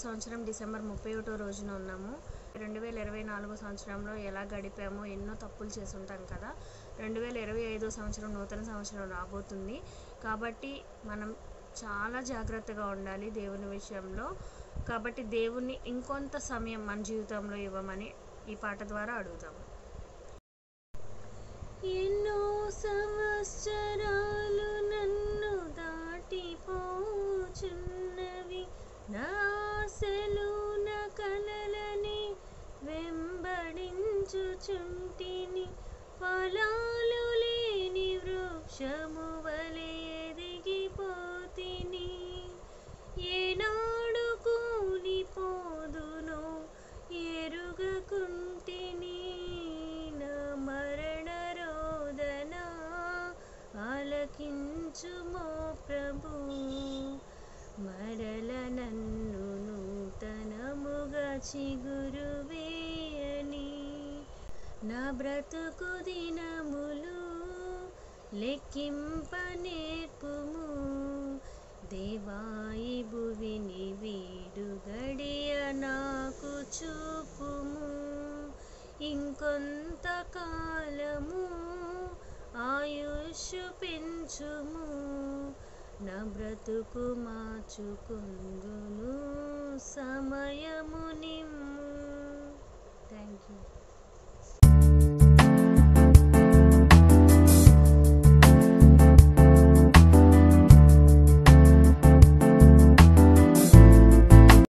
సంవత్సరం డిసెంబర్ 31వ రోజున ఉన్నాము. 2024 సంవత్సరంలో ఎలా గడిపామో ఎన్నో తప్పులు చేసుంటాం కదా. 2025 సంవత్సరం నూతన సంవత్సరం రాబోతుంది. కాబట్టి మనం చాలా జాగ్రత్తగా ఉండాలి దేవుని విషయంలో. కాబట్టి దేవుణ్ణి ఇంకొంత సమయం మన జీవితంలో ఇవ్వమని ఈ పాట ద్వారా అడుగుతాము. ఎన్నో సంవత్సరాలు నన్ను దాటిపోచున్నవి, నా ఆశలు నా కలలని వెంబడించుచుంటిని. ఫలాలు లేని వృక్షము వలె ఎదిగిపోతిని, ఏనాడు కూలిపోదునో ఎరుగకుంటిని. నా మరణ రోదన ఆలకించుమో ప్రభు, మరల నన్ను నూతనముగా చిగురు వేయని. నా బ్రతుకు దినములు లెక్కింప నేర్పుము, దేవాయి భువిని వీడు గడియ నాకు చూపుము. ఇంకొంత కాలము ఆయుష్ పెంచుము, నా బ్రతుకు మార్చుకుందును సమయము